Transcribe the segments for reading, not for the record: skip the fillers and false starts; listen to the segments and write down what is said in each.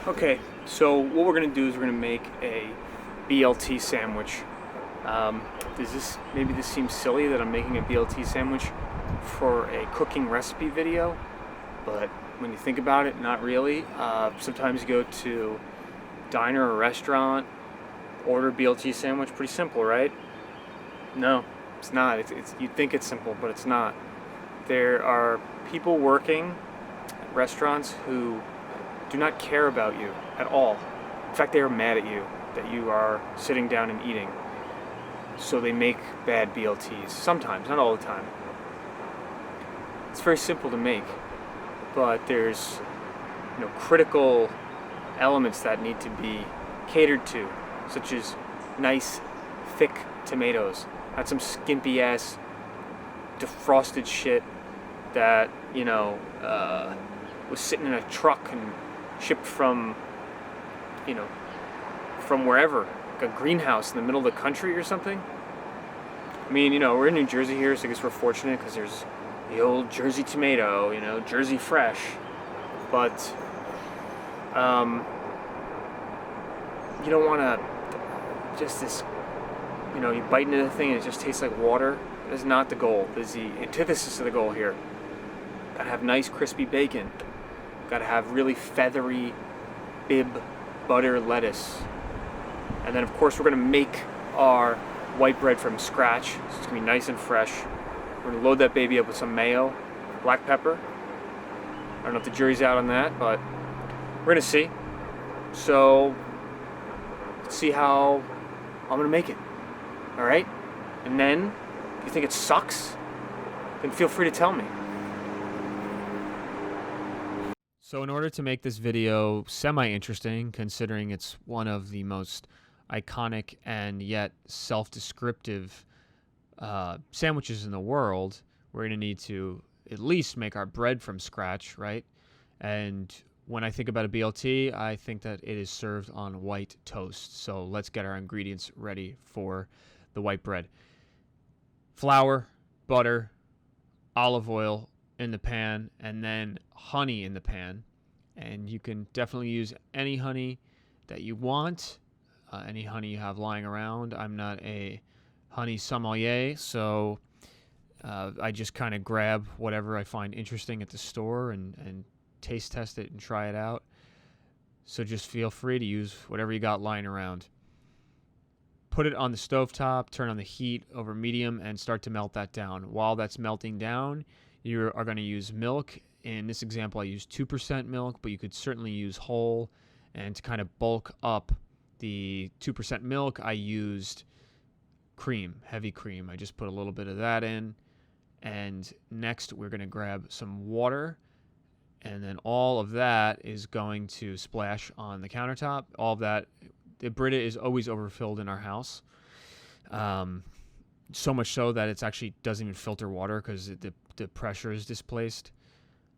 Okay, so what we're gonna do is we're gonna make a BLT sandwich. Maybe this seems silly that I'm making a BLT sandwich for a cooking recipe video, but when you think about it, not really. Sometimes you go to a diner or restaurant, order a BLT sandwich, pretty simple, right? No, it's not. You'd think it's simple, but it's not. There are people working at restaurants who do not care about you at all. In fact, they are mad at you that you are sitting down and eating. So they make bad BLTs. Sometimes, not all the time. It's very simple to make, but there's critical elements that need to be catered to, such as nice, thick tomatoes, not some skimpy ass defrosted shit that was sitting in a truck and shipped from wherever, like a greenhouse in the middle of the country or something. I mean, we're in New Jersey here, so I guess we're fortunate because there's the old Jersey tomato, Jersey fresh. But you don't want to just this, you bite into the thing and it just tastes like water. That is not the goal. That is the antithesis of the goal here. Gotta have nice crispy bacon. Gotta have really feathery bib butter lettuce. And then of course we're gonna make our white bread from scratch. So it's gonna be nice and fresh. We're gonna load that baby up with some mayo, black pepper. I don't know if the jury's out on that, but we're gonna see. So let's see how I'm gonna make it. All right? And then if you think it sucks, then feel free to tell me. So in order to make this video semi-interesting, considering it's one of the most iconic and yet self-descriptive sandwiches in the world, we're going to need to at least make our bread from scratch, right? And when I think about a BLT, I think that it is served on white toast. So let's get our ingredients ready for the white bread. Flour, butter, olive oil in the pan, and then honey in the pan. And you can definitely use any honey that you want, any honey you have lying around. I'm not a honey sommelier, so I just kind of grab whatever I find interesting at the store and taste test it and try it out. So just feel free to use whatever you got lying around. Put it on the stovetop, turn on the heat over medium, and start to melt that down. While that's melting down, you are going to use milk. In this example, I used 2% milk, but you could certainly use whole. And to kind of bulk up the 2% milk, I used cream, heavy cream. I just put a little bit of that in. And next, we're going to grab some water. And then all of that is going to splash on the countertop. All of that, the Brita is always overfilled in our house. So much so that it actually doesn't even filter water because the pressure is displaced.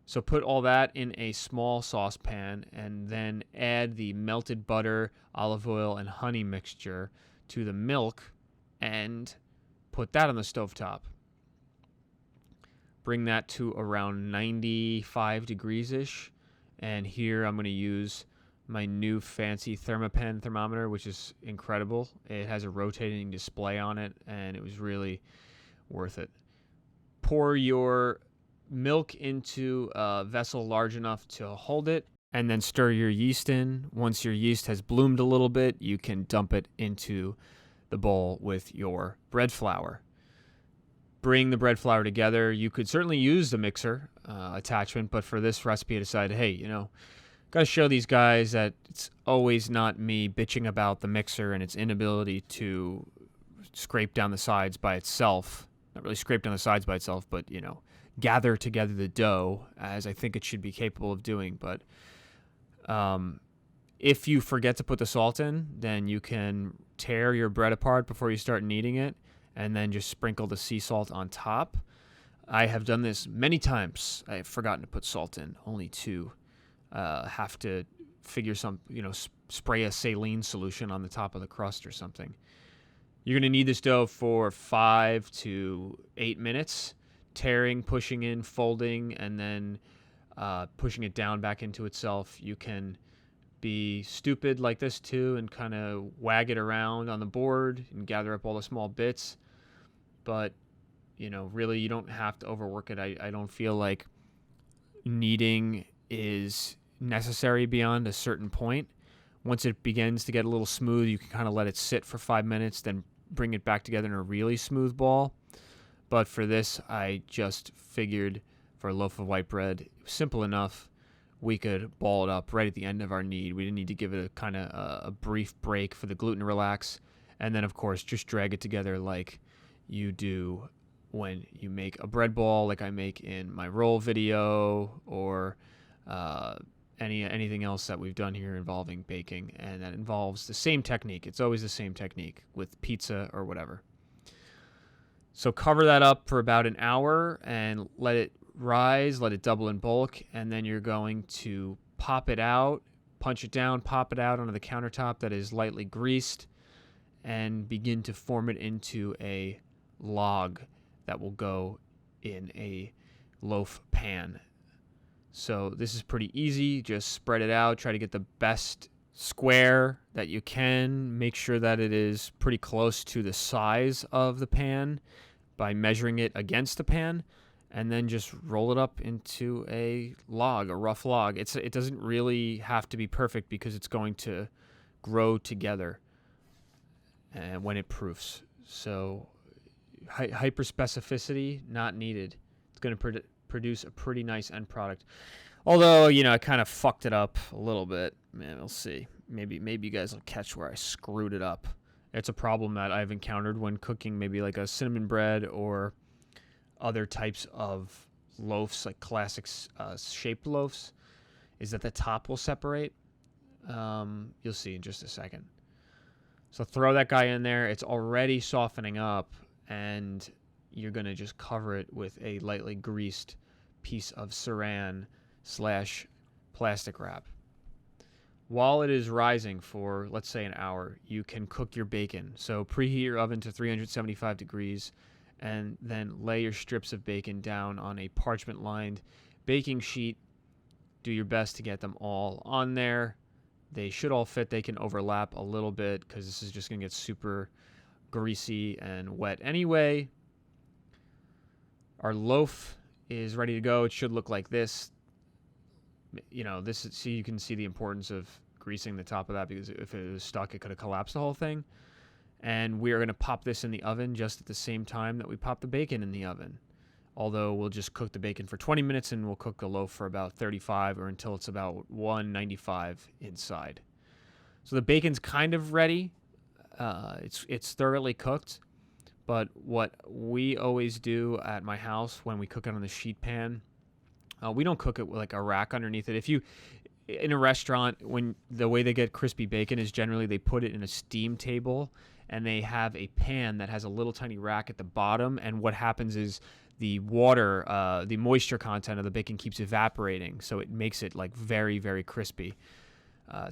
So put all that in a small saucepan and then add the melted butter, olive oil, and honey mixture to the milk and put that on the stovetop. Bring that to around 95 degrees-ish. And here I'm going to use my new fancy Thermapen thermometer, which is incredible. It has a rotating display on it, and it was really worth it. Pour your milk into a vessel large enough to hold it, and then stir your yeast in. Once your yeast has bloomed a little bit, you can dump it into the bowl with your bread flour. Bring the bread flour together. You could certainly use the mixer attachment, but for this recipe I decided, hey, got to show these guys that it's always not me bitching about the mixer and its inability to scrape down the sides by itself. Not really scrape down the sides by itself, but, gather together the dough as I think it should be capable of doing. But if you forget to put the salt in, then you can tear your bread apart before you start kneading it and then just sprinkle the sea salt on top. I have done this many times. I have forgotten to put salt in, only to have to figure spray a saline solution on the top of the crust or something. You're going to knead this dough for 5 to 8 minutes. Tearing, pushing in, folding, and then pushing it down back into itself. You can be stupid like this too and kind of wag it around on the board and gather up all the small bits. But, really you don't have to overwork it. I don't feel like kneading is necessary beyond a certain point. Once it begins to get a little smooth, you can kind of let it sit for 5 minutes, then bring it back together in a really smooth ball. But for this, I just figured for a loaf of white bread, it was simple enough. We could ball it up right at the end of our knead. We didn't need to give it a kind of a brief break for the gluten to relax. And then, of course, just drag it together like you do when you make a bread ball, like I make in my roll video, or anything else that we've done here involving baking, and that involves the same technique. It's always the same technique with pizza or whatever. So cover that up for about an hour and let it rise, let it double in bulk, and then you're going to pop it out, punch it down, pop it out onto the countertop that is lightly greased, and begin to form it into a log that will go in a loaf pan. So this is pretty easy. Just spread it out. Try to get the best square that you can. Make sure that it is pretty close to the size of the pan by measuring it against the pan, and then just roll it up into a log, a rough log. It doesn't really have to be perfect because it's going to grow together when it proofs. So hyper specificity not needed. It's going to produce a pretty nice end product. Although, I kind of fucked it up a little bit. Man, we'll see. Maybe you guys will catch where I screwed it up. It's a problem that I've encountered when cooking maybe like a cinnamon bread or other types of loaves, like classic shaped loaves, is that the top will separate. You'll see in just a second. So throw that guy in there. It's already softening up, and you're going to just cover it with a lightly greased piece of saran/plastic wrap. While it is rising for, let's say, an hour, you can cook your bacon. So preheat your oven to 375 degrees, and then lay your strips of bacon down on a parchment-lined baking sheet. Do your best to get them all on there. They should all fit. They can overlap a little bit because this is just going to get super greasy and wet anyway. Our loaf is ready to go. It should look like this. You can see the importance of greasing the top of that, because if it was stuck, it could have collapsed the whole thing. And we are going to pop this in the oven just at the same time that we pop the bacon in the oven. Although we'll just cook the bacon for 20 minutes and we'll cook the loaf for about 35 or until it's about 195 inside. So the bacon's kind of ready. It's thoroughly cooked. But what we always do at my house when we cook it on the sheet pan, we don't cook it with like a rack underneath it. If you, in a restaurant, when the way they get crispy bacon is generally they put it in a steam table and they have a pan that has a little tiny rack at the bottom. And what happens is the water, the moisture content of the bacon keeps evaporating. So it makes it like very, very crispy.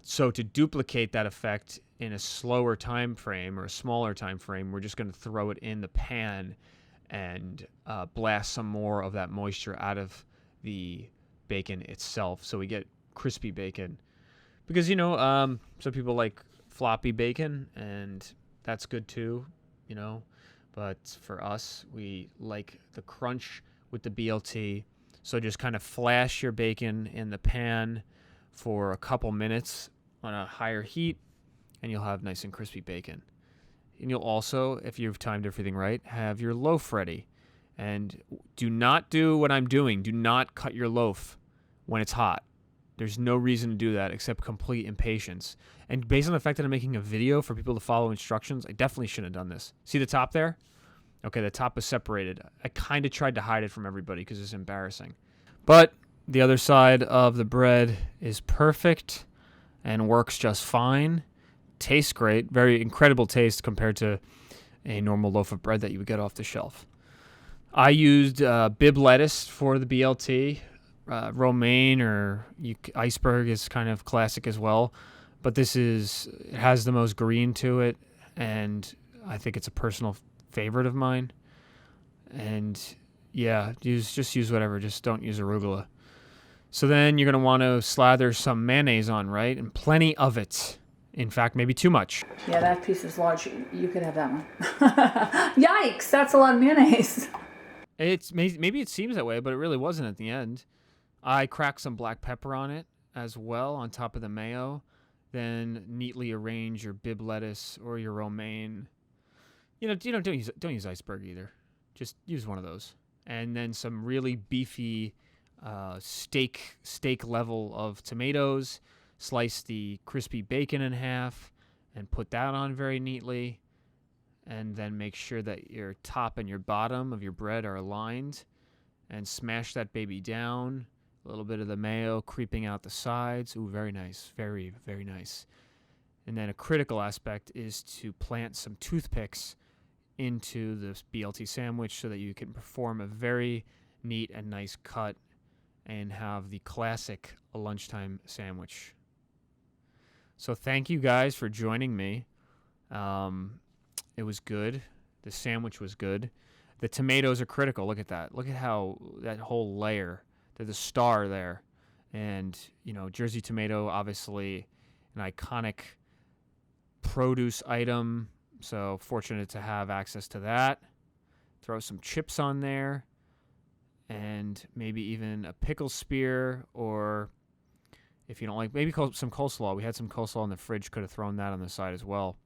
So to duplicate that effect in a slower time frame or a smaller time frame, we're just going to throw it in the pan and blast some more of that moisture out of the bacon itself, so we get crispy bacon. Because some people like floppy bacon, and that's good too, but for us, we like the crunch with the BLT. So just kind of flash your bacon in the pan for a couple minutes on a higher heat, and you'll have nice and crispy bacon. And you'll also, if you've timed everything right, have your loaf ready. And do not do what I'm doing. Do not cut your loaf when it's hot. There's no reason to do that except complete impatience. And based on the fact that I'm making a video for people to follow instructions, I definitely shouldn't have done this. See the top there? Okay, the top is separated. I kind of tried to hide it from everybody because it's embarrassing. But the other side of the bread is perfect and works just fine. Tastes great. Very incredible taste compared to a normal loaf of bread that you would get off the shelf. I used bib lettuce for the BLT. Romaine or iceberg is kind of classic as well. But it has the most green to it, and I think it's a personal favorite of mine. And yeah, just use whatever. Just don't use arugula. So then you're going to want to slather some mayonnaise on, right? And plenty of it. In fact, maybe too much. Yeah, that piece is large. You could have that one. Yikes, that's a lot of mayonnaise. Maybe it seems that way, but it really wasn't at the end. I cracked some black pepper on it as well on top of the mayo. Then neatly arrange your bib lettuce or your romaine. Don't use iceberg either. Just use one of those. And then some really beefy steak level of tomatoes. Slice the crispy bacon in half and put that on very neatly. And then make sure that your top and your bottom of your bread are aligned. And smash that baby down. A little bit of the mayo creeping out the sides. Ooh, very nice. Very, very nice. And then a critical aspect is to plant some toothpicks into the BLT sandwich so that you can perform a very neat and nice cut and have the classic lunchtime sandwich. So thank you guys for joining me. It was good. The sandwich was good. The tomatoes are critical. Look at that. Look at how that whole layer, the star there. And, Jersey tomato, obviously an iconic produce item. So fortunate to have access to that. Throw some chips on there. And maybe even a pickle spear, or if you don't like, maybe some coleslaw. We had some coleslaw in the fridge. Could have thrown that on the side as well.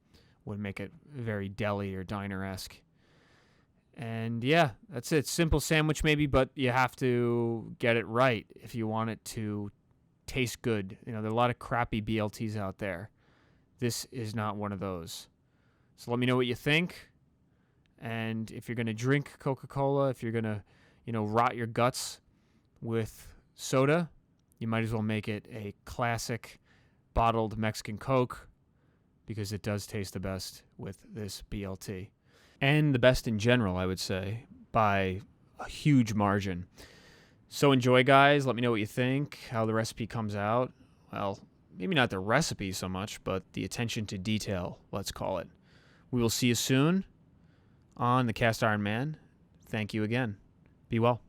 Would make it very deli or diner-esque. And yeah, that's it. Simple sandwich maybe, but you have to get it right if you want it to taste good. There are a lot of crappy BLTs out there. This is not one of those. So let me know what you think. And if you're going to drink Coca-Cola, if you're going to, rot your guts with soda, you might as well make it a classic bottled Mexican Coke, because it does taste the best with this BLT. And the best in general, I would say, by a huge margin. So enjoy, guys. Let me know what you think, how the recipe comes out. Well, maybe not the recipe so much, but the attention to detail, let's call it. We will see you soon on the Cast Iron Man. Thank you again. Be well.